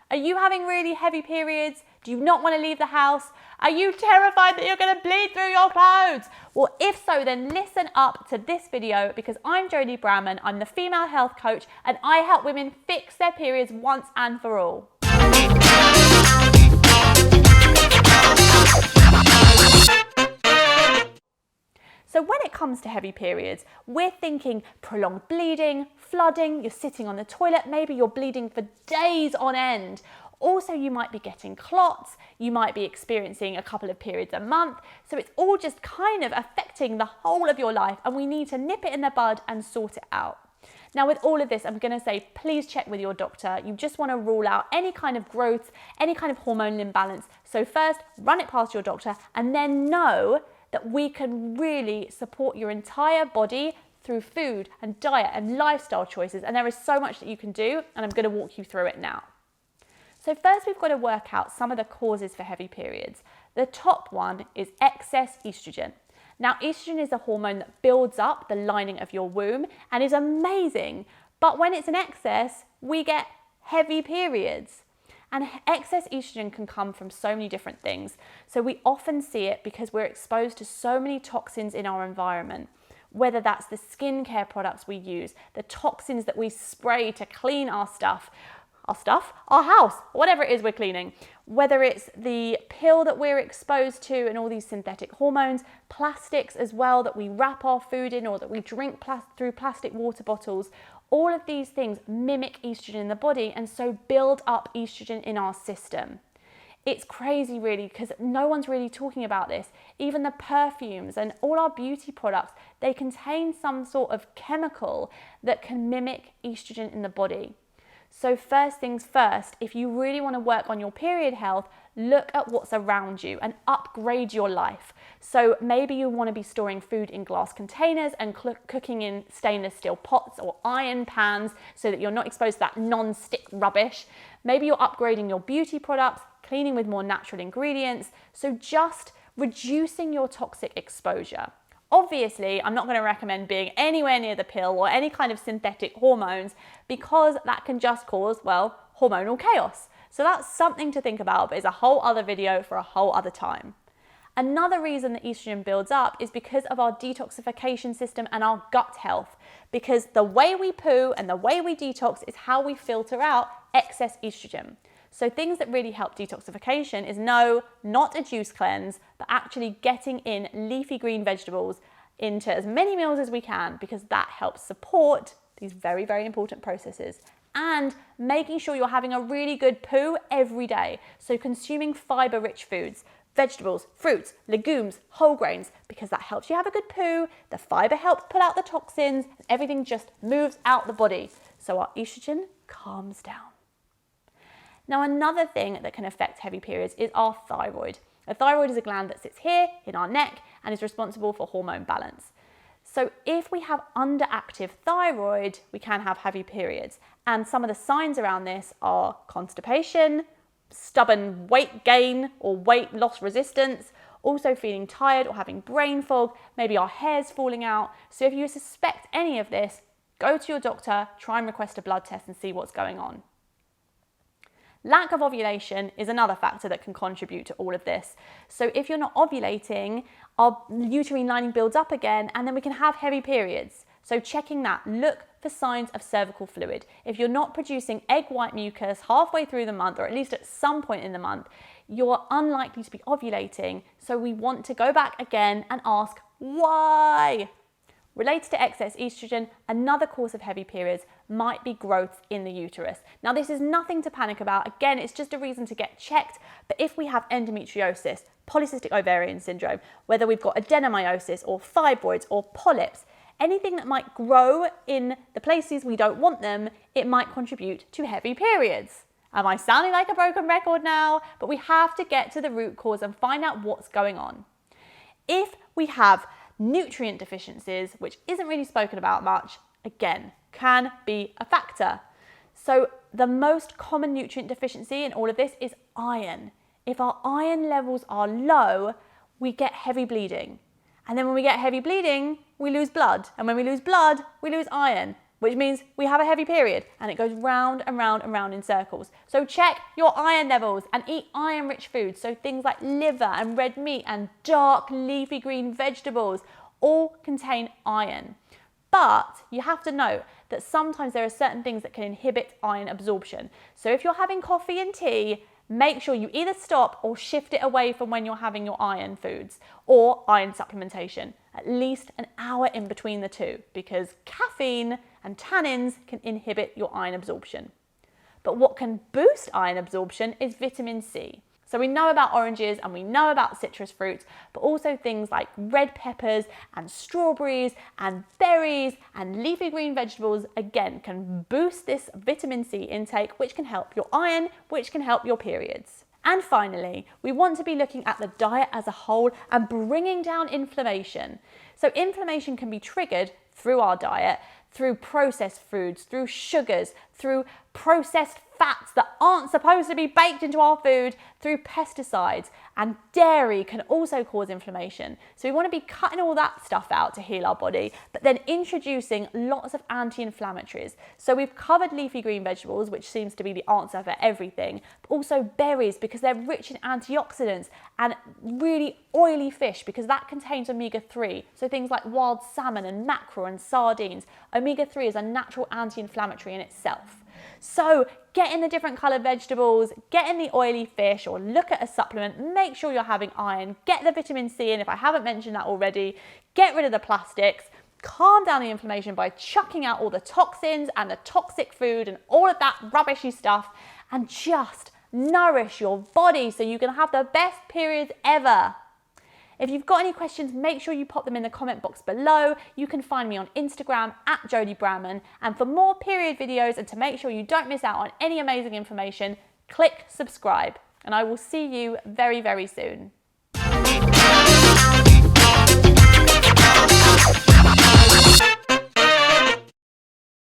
Are you having really heavy periods? Do you not want to leave the house? Are you terrified that you're going to bleed through your clothes? Well, if so, then listen up to this video because I'm Jodie Bramman, I'm the female health coach, and I help women fix their periods once and for all. So when it comes to heavy periods, we're thinking prolonged bleeding, flooding, you're sitting on the toilet, maybe you're bleeding for days on end. Also, you might be getting clots, you might be experiencing a couple of periods a month. So it's all just kind of affecting the whole of your life and we need to nip it in the bud and sort it out. Now with all of this, I'm going to say, please check with your doctor. You just want to rule out any kind of growth, any kind of hormonal imbalance. So first, run it past your doctor and then know that we can really support your entire body through food and diet and lifestyle choices. And there is so much that you can do, and I'm going to walk you through it now. So first, we've got to work out some of the causes for heavy periods. The top one is excess estrogen. Now, estrogen is a hormone that builds up the lining of your womb and is amazing. But when it's in excess, we get heavy periods. And excess estrogen can come from so many different things. So we often see it because we're exposed to so many toxins in our environment, whether that's the skincare products we use, the toxins that we spray to clean our house, whatever it is we're cleaning, whether it's the pill that we're exposed to and all these synthetic hormones, plastics as well that we wrap our food in or that we drink through plastic water bottles. All of these things mimic estrogen in the body and so build up estrogen in our system. It's crazy really because no one's really talking about this. Even the perfumes and all our beauty products, they contain some sort of chemical that can mimic estrogen in the body. So first things first, if you really want to work on your period health, look at what's around you and upgrade your life. So maybe you want to be storing food in glass containers and cooking in stainless steel pots or iron pans so that you're not exposed to that non-stick rubbish. Maybe you're upgrading your beauty products, cleaning with more natural ingredients. So just reducing your toxic exposure. Obviously, I'm not going to recommend being anywhere near the pill or any kind of synthetic hormones because that can just cause, well, hormonal chaos. So that's something to think about, but it's a whole other video for a whole other time. Another reason that estrogen builds up is because of our detoxification system and our gut health, because the way we poo and the way we detox is how we filter out excess estrogen. So things that really help detoxification is no, not a juice cleanse, but actually getting in leafy green vegetables into as many meals as we can because that helps support these very, very important processes. And making sure you're having a really good poo every day. So consuming fiber-rich foods, vegetables, fruits, legumes, whole grains, because that helps you have a good poo, the fiber helps pull out the toxins, and everything just moves out the body. So our estrogen calms down. Now, another thing that can affect heavy periods is our thyroid. The thyroid is a gland that sits here in our neck and is responsible for hormone balance. So if we have underactive thyroid, we can have heavy periods. And some of the signs around this are constipation, stubborn weight gain or weight loss resistance, also feeling tired or having brain fog, maybe our hair's falling out. So if you suspect any of this, go to your doctor, try and request a blood test and see what's going on. Lack of ovulation is another factor that can contribute to all of this. So if you're not ovulating, our uterine lining builds up again and then we can have heavy periods. So checking that, look for signs of cervical fluid. If you're not producing egg white mucus halfway through the month or at least at some point in the month, you're unlikely to be ovulating. So we want to go back again and ask why. Related to excess estrogen, another cause of heavy periods might be growth in the uterus. Now, this is nothing to panic about. Again, it's just a reason to get checked. But if we have endometriosis, polycystic ovarian syndrome, whether we've got adenomyosis or fibroids or polyps, anything that might grow in the places we don't want them, it might contribute to heavy periods. Am I sounding like a broken record now? But we have to get to the root cause and find out what's going on. If we have nutrient deficiencies, which isn't really spoken about much, again, can be a factor. So the most common nutrient deficiency in all of this is iron. If our iron levels are low, we get heavy bleeding. And then when we get heavy bleeding, we lose blood. And when we lose blood, we lose iron. which means we have a heavy period and it goes round and round and round in circles. So check your iron levels and eat iron-rich foods. So things like liver and red meat and dark leafy green vegetables all contain iron. But you have to note that sometimes there are certain things that can inhibit iron absorption. So if you're having coffee and tea, make sure you either stop or shift it away from when you're having your iron foods or iron supplementation, at least an hour in between the two, because caffeine and tannins can inhibit your iron absorption. But what can boost iron absorption is vitamin C. So we know about oranges and we know about citrus fruits, but also things like red peppers and strawberries and berries and leafy green vegetables, again, can boost this vitamin C intake, which can help your iron, which can help your periods. And finally, we want to be looking at the diet as a whole and bringing down inflammation. So inflammation can be triggered through our diet, through processed foods, through sugars, through processed fats that aren't supposed to be baked into our food, through pesticides, and dairy can also cause inflammation. So we want to be cutting all that stuff out to heal our body, but then introducing lots of anti-inflammatories. So we've covered leafy green vegetables, which seems to be the answer for everything, but also berries because they're rich in antioxidants, and really oily fish because that contains omega-3. So things like wild salmon and mackerel and sardines. Omega-3 is a natural anti-inflammatory in itself. So get in the different coloured vegetables, get in the oily fish, or look at a supplement, make sure you're having iron, get the vitamin C in if I haven't mentioned that already, get rid of the plastics, calm down the inflammation by chucking out all the toxins and the toxic food and all of that rubbishy stuff, and just nourish your body so you can have the best periods ever. If you've got any questions, make sure you pop them in the comment box below. You can find me on Instagram @JodieBramman. And for more period videos and to make sure you don't miss out on any amazing information, click subscribe. And I will see you very, very soon.